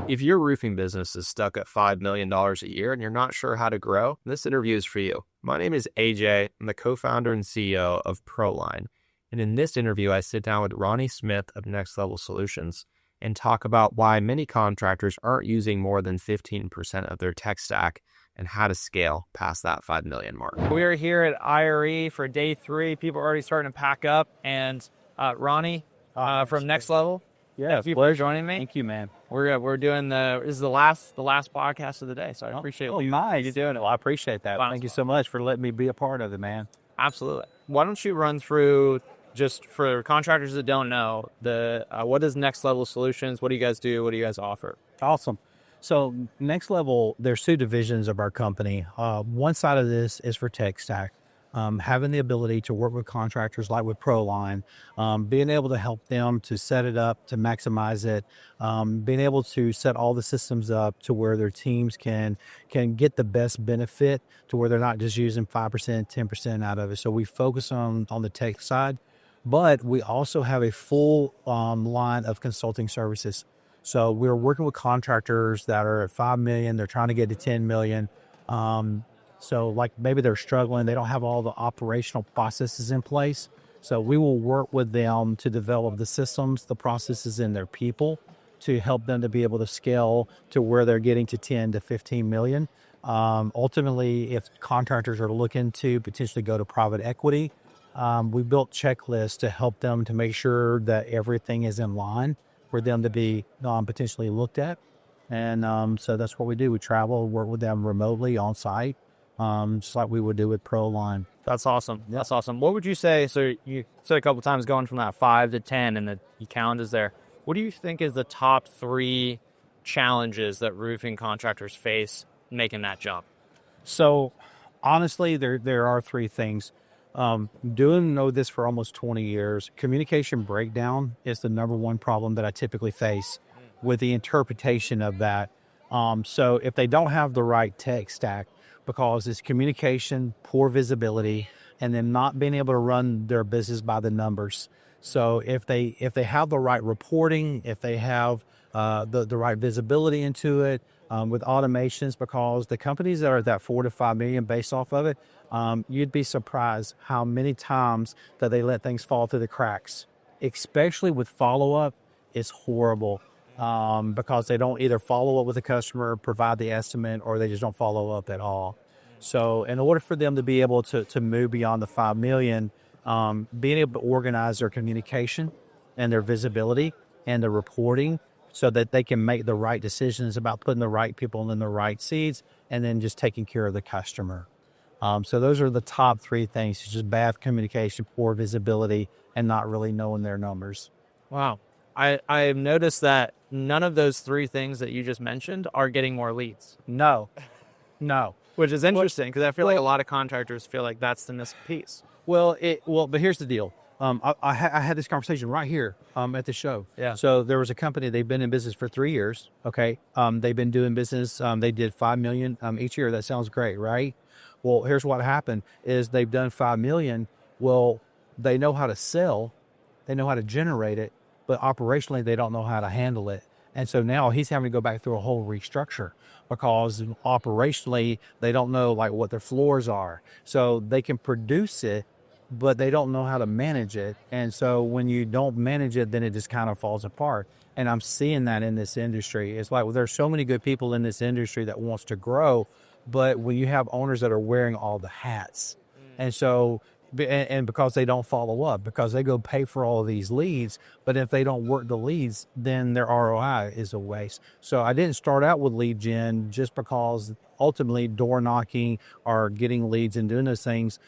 If your roofing business is stuck at $5 million a year and you're not sure how to grow, this interview is for you. My name is AJ. I'm the co-founder and CEO of ProLine. And in this interview, I sit down with Ronnie Smith of Next Level Solutions and talk about why many contractors aren't using more than 15% of their tech stack and how to scale past that 5 million mark. We're here at IRE for day 3. People are already starting to pack up. And Ronnie from Next Level. Yeah, thank you for joining me. Thank you, man. We're doing this is the last podcast of the day, so I appreciate you nice. You doing it. Well, I appreciate that. Thank you so much for letting me be a part of it, man. Absolutely. Why don't you run through, just for contractors that don't know, what is Next Level Solutions? What do you guys do? What do you guys offer? Awesome. So Next Level, there's 2 divisions of our company. One side of this is for tech stack. Having the ability to work with contractors like with ProLine, being able to help them to set it up, to maximize it, being able to set all the systems up to where their teams can get the best benefit to where they're not just using 5%, 10% out of it. So we focus on the tech side, but we also have a full line of consulting services. So we're working with contractors that are at 5 million, they're trying to get to 10 million. So like maybe they're struggling, they don't have all the operational processes in place. So we will work with them to develop the systems, the processes, and their people to help them to be able to scale to where they're getting to 10 to 15 million. Ultimately, if contractors are looking to potentially go to private equity, we built checklists to help them to make sure that everything is in line for them to be potentially looked at. And so that's what we do. We travel, work with them remotely on site. Just like we would do with ProLine. That's awesome. Yeah. That's awesome. What would you say? So you said a couple of times going from that 5 to 10 and the count is there. What do you think is the top 3 challenges that roofing contractors face making that jump? So honestly, there are 3 things. Know this for almost 20 years. Communication breakdown is the number 1 problem that I typically face with the interpretation of that. So if they don't have the right tech stack, because it's communication, poor visibility, and then not being able to run their business by the numbers. So if they have the right reporting, if they have the right visibility into it, with automations, because the companies that are at that 4 to 5 million based off of it, you'd be surprised how many times that they let things fall through the cracks, especially with follow-up. It's horrible. Because they don't either follow up with the customer, provide the estimate, or they just don't follow up at all. So in order for them to be able to move beyond the 5 million, being able to organize their communication and their visibility and the reporting so that they can make the right decisions about putting the right people in the right seats and then just taking care of the customer. So those are the top 3 things. It's just bad communication, poor visibility, and not really knowing their numbers. Wow. I've noticed that none of those 3 things that you just mentioned are getting more leads. No. Which is interesting because I feel like a lot of contractors feel like that's the missing piece. But here's the deal. I had this conversation right here at the show. Yeah. So there was a company, they've been in business for 3 years. Okay. They've been doing business. They did 5 million each year. That sounds great, right? Well, here's what happened is they've done 5 million. Well, they know how to sell. They know how to generate it. But operationally, they don't know how to handle it. And so now he's having to go back through a whole restructure because operationally, they don't know like what their floors are. So they can produce it, but they don't know how to manage it. And so when you don't manage it, then it just kind of falls apart. And I'm seeing that in this industry. It's like, well, there's so many good people in this industry that wants to grow, but when you have owners that are wearing all the hats, and so and because they don't follow up, because they go pay for all of these leads, but if they don't work the leads, then their ROI is a waste. So I didn't start out with lead gen just because ultimately door knocking or getting leads and doing those things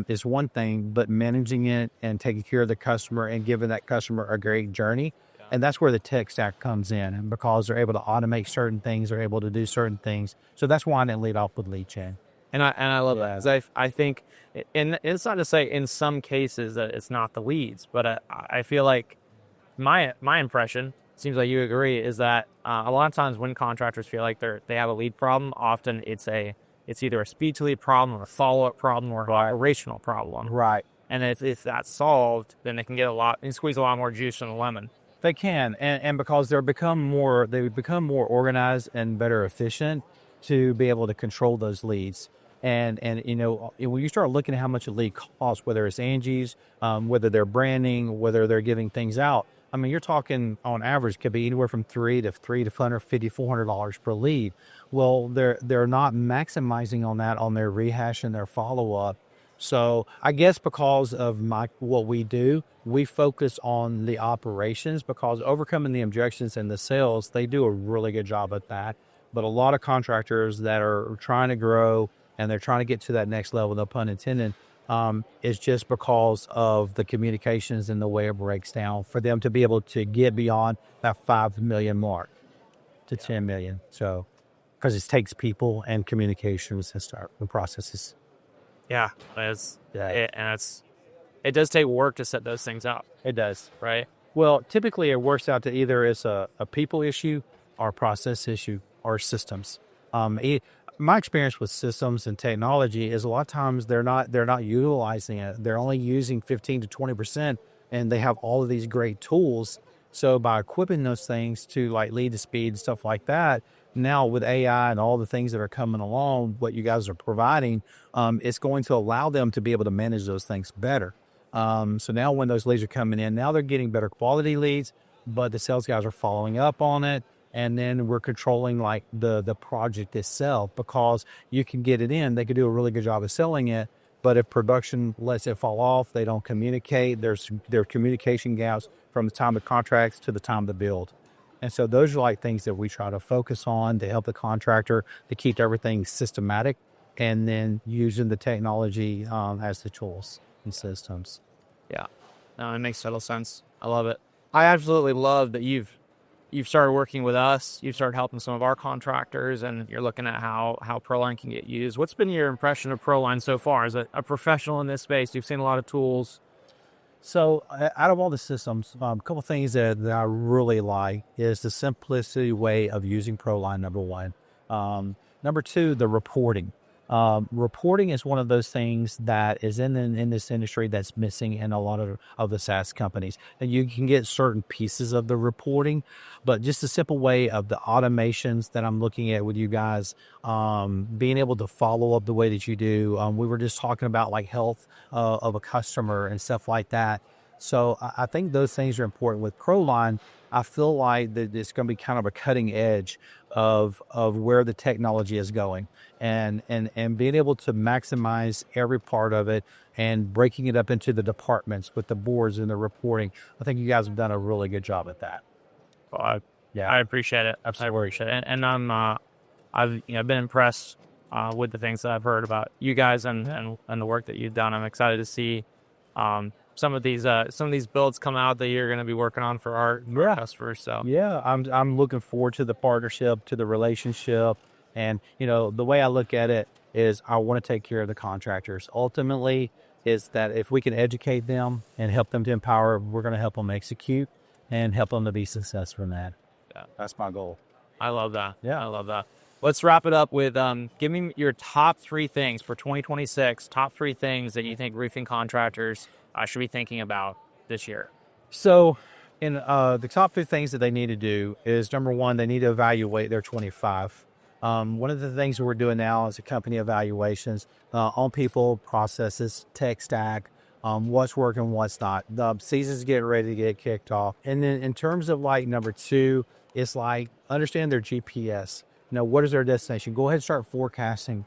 is one thing, but managing it and taking care of the customer and giving that customer a great journey. And that's where the tech stack comes in, and because they're able to automate certain things, they're able to do certain things. So that's why I didn't lead off with lead gen. And I love that. 'Cause I think, and it's not to say in some cases that it's not the leads, but I feel like my impression, seems like you agree, is that a lot of times when contractors feel like they have a lead problem, often it's either a speed to lead problem or a follow-up problem or an operational problem. Right. And if that's solved, then they can get squeeze a lot more juice from the lemon. They can, and because they become more organized and better efficient to be able to control those leads. And when you start looking at how much a lead costs, whether it's Angie's, whether they're branding, whether they're giving things out, I mean, you're talking on average could be anywhere from $300 to $400 per lead. Well, they're not maximizing on that on their rehash and their follow up. So I guess because of what we do, we focus on the operations, because overcoming the objections and the sales, they do a really good job at that. But a lot of contractors that are trying to grow and they're trying to get to that next level, no pun intended, is just because of the communications and the way it breaks down for them to be able to get beyond that 5 million mark to 10 million. So, because it takes people and communications and start the processes. Yeah, it does take work to set those things up. It does. Right? Well, typically it works out to either it's a people issue or a process issue or systems. My experience with systems and technology is a lot of times they're not utilizing it. They're only using 15 to 20%, and they have all of these great tools. So by equipping those things to like lead to speed and stuff like that, now with AI and all the things that are coming along, what you guys are providing, it's going to allow them to be able to manage those things better. So now when those leads are coming in, now they're getting better quality leads, but the sales guys are following up on it. And then we're controlling like the project itself, because you can get it in. They could do a really good job of selling it, but if production lets it fall off, they don't communicate. There are communication gaps from the time of contracts to the time to build. And so those are like things that we try to focus on to help the contractor to keep everything systematic, and then using the technology as the tools and systems. Yeah, no, it makes total sense. I love it. I absolutely love that you've started working with us. You've started helping some of our contractors, and you're looking at how ProLine can get used. What's been your impression of ProLine so far? As a professional in this space, you've seen a lot of tools. So out of all the systems, a couple things that I really like is the simplicity way of using ProLine, number one. Number two, the reporting. Reporting is one of those things that is in this industry that's missing in a lot of the SaaS companies. And you can get certain pieces of the reporting, but just a simple way of the automations that I'm looking at with you guys, being able to follow up the way that you do. We were just talking about like health of a customer and stuff like that. So I think those things are important. With ProLine, I feel like that it's going to be kind of a cutting edge of where the technology is going, and being able to maximize every part of it and breaking it up into the departments with the boards and the reporting. I think you guys have done a really good job at that. Well, I appreciate it. Absolutely. I appreciate it. And I've been impressed with the things that I've heard about you guys and the work that you've done. I'm excited to see some of these builds come out that you're going to be working on for our customers. So yeah, I'm looking forward to the partnership, to the relationship, and the way I look at it is I want to take care of the contractors. Ultimately, is that if we can educate them and help them to empower, we're going to help them execute and help them to be successful in that. Yeah, that's my goal. I love that. Yeah, I love that. Let's wrap it up with give me your top 3 things for 2026. Top 3 things that you think roofing contractors should be thinking about this year. So in the top 3 things that they need to do is, number one, they need to evaluate their 25. One of the things that we're doing now is a company evaluations on people, processes, tech stack, what's working, what's not. The season's getting ready to get kicked off. And then in terms of like number 2, it's like understand their GPS. What is their destination? Go ahead and start forecasting,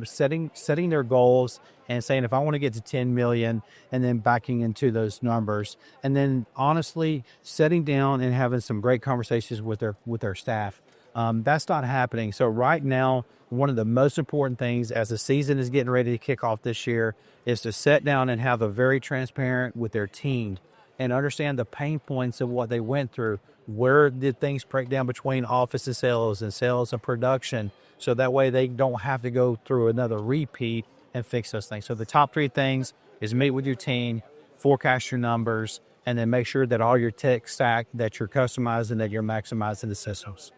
setting their goals and saying, if I want to get to 10 million, and then backing into those numbers. And then honestly, setting down and having some great conversations with their staff. That's not happening. So right now, one of the most important things as the season is getting ready to kick off this year is to sit down and have a very transparent with their team and understand the pain points of what they went through. Where did things break down between office and sales and production? So that way they don't have to go through another repeat and fix those things. So the top 3 things is meet with your team, forecast your numbers, and then make sure that all your tech stack, that you're customizing, that you're maximizing the systems.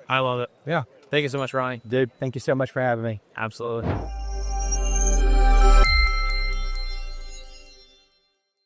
I love it. Yeah. Thank you so much, Ronnie. Dude, thank you so much for having me. Absolutely.